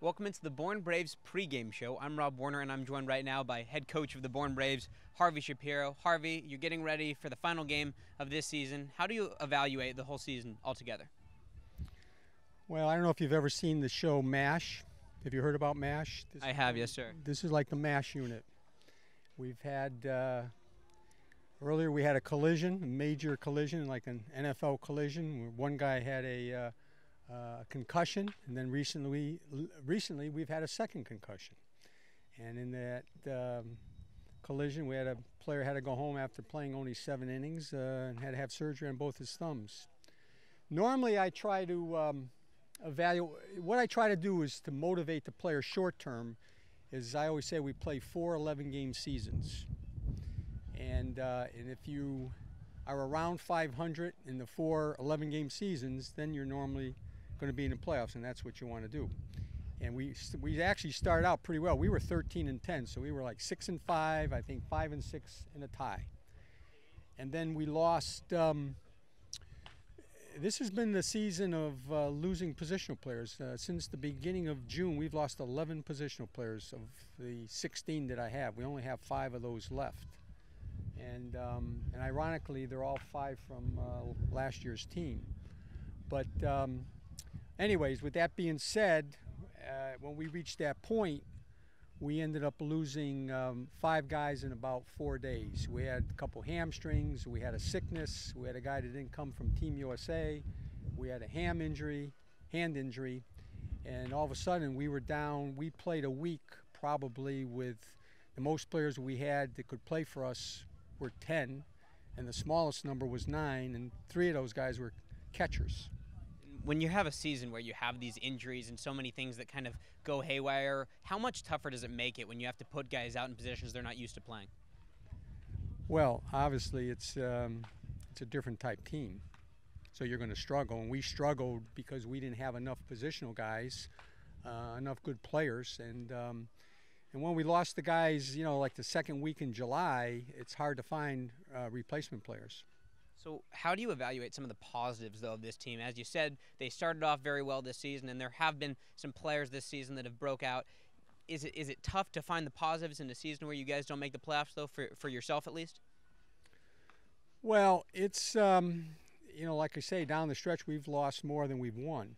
Welcome into the Born Braves pregame show. I'm Rob Werner, and I'm joined right now by head coach of the Born Braves, Harvey Shapiro. Harvey, you're getting ready for the final game of this season. How do you evaluate the whole season altogether? Well, I don't know if you've ever seen the show MASH. Have you heard about MASH? I have, yes, sir. This is like the MASH unit. We've had, earlier we had a collision, a major collision, like an NFL collision, where one guy had a concussion, and then recently we've had a second concussion. And in that collision, we had a player had to go home after playing only 7 innings and had to have surgery on both his thumbs. Normally, I try to evaluate. What I try to do is to motivate the player short term. Is I always say we play 4 11-game seasons, and if you are around 500 in the 4 11-game seasons, then you're normally going to be in the playoffs, and that's what you want to do. And we actually started out pretty well. We were 13-10, so we were like 6-5, I think 5-6 in a tie. And then we lost. This has been the season of losing positional players. Since the beginning of June, we've lost 11 positional players of the 16 that I have. We only have 5 of those left. And ironically, they're all 5 from last year's team. But anyways, with that being said, when we reached that point, we ended up losing 5 guys in about 4 days. We had a couple hamstrings, we had a sickness, we had a guy that didn't come from Team USA, we had a hand injury, and all of a sudden we were down. We played a week probably with the most players we had that could play for us were 10, and the smallest number was 9, and 3 of those guys were catchers. When you have a season where you have these injuries and so many things that kind of go haywire, how much tougher does it make it when you have to put guys out in positions they're not used to playing? Well, obviously it's a different type team, so you're going to struggle, and we struggled because we didn't have enough positional guys, enough good players, and when we lost the guys, like the second week in July, it's hard to find replacement players. So how do you evaluate some of the positives, though, of this team? As you said, they started off very well this season, and there have been some players this season that have broke out. Is it tough to find the positives in a season where you guys don't make the playoffs, though, for yourself at least? Well, it's, like I say, down the stretch we've lost more than we've won.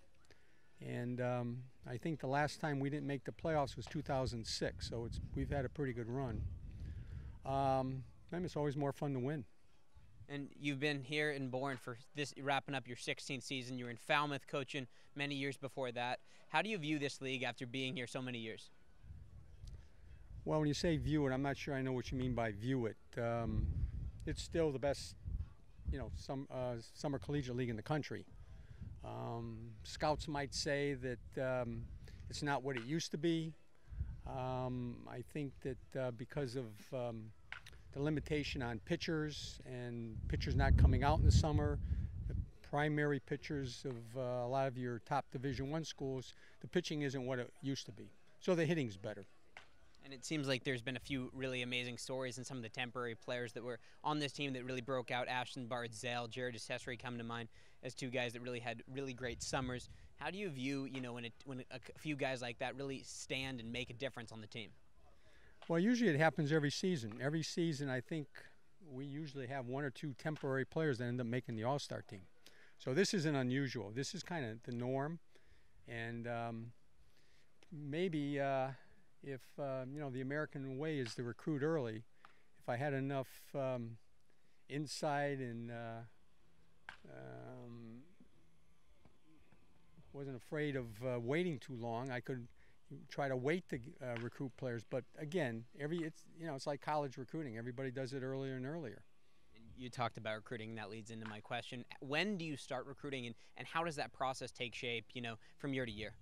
And I think the last time we didn't make the playoffs was 2006, so we've had a pretty good run. And it's always more fun to win. And you've been here in Bourne for this, wrapping up your 16th season. You were in Falmouth coaching many years before that. How do you view this league after being here so many years? Well, when you say view it, I'm not sure I know what you mean by view it. It's still the best, summer collegiate league in the country. Scouts might say that it's not what it used to be. I think that because of the limitation on pitchers and pitchers not coming out in the summer, the primary pitchers of a lot of your top Division I schools, the pitching isn't what it used to be. So the hitting's better. And it seems like there's been a few really amazing stories, and some of the temporary players that were on this team that really broke out. Ashton Bardzell, Jared Desessery come to mind as 2 guys that really had really great summers. How do you view, when a few guys like that really stand and make a difference on the team? Well, usually it happens every season. Every season, I think we usually have 1 or 2 temporary players that end up making the All-Star team. So this isn't unusual. This is kind of the norm. And maybe if, the American way is to recruit early, if I had enough insight and wasn't afraid of waiting too long, I could try to wait to recruit players. But again, it's like college recruiting. Everybody does it earlier and earlier. You talked about recruiting, and that leads into my question. When do you start recruiting, and how does that process take shape, from year to year?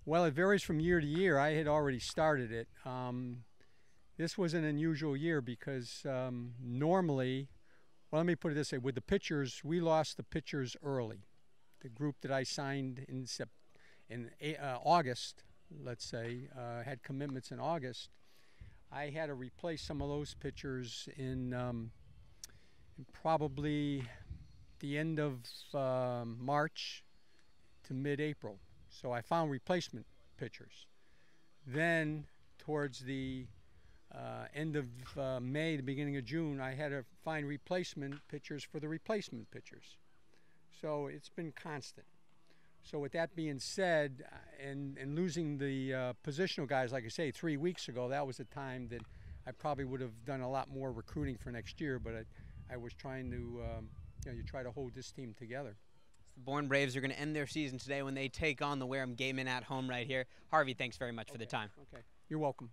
Well, it varies from year to year. I had already started it. This was an unusual year because normally, well, let me put it this way. With the pitchers, we lost the pitchers early. The group that I signed in August, let's say, had commitments in August. I had to replace some of those pitchers in probably the end of March to mid-April. So I found replacement pitchers. Then towards the end of May, the beginning of June, I had to find replacement pitchers for the replacement pitchers. So it's been constant. So with that being said, and losing the positional guys, like I say, 3 weeks ago, that was a time that I probably would have done a lot more recruiting for next year, but I was trying to, you try to hold this team together. The Bourne Braves are going to end their season today when they take on the Wareham Gatemen at home right here. Harvey, thanks very much for the time. Okay, you're welcome.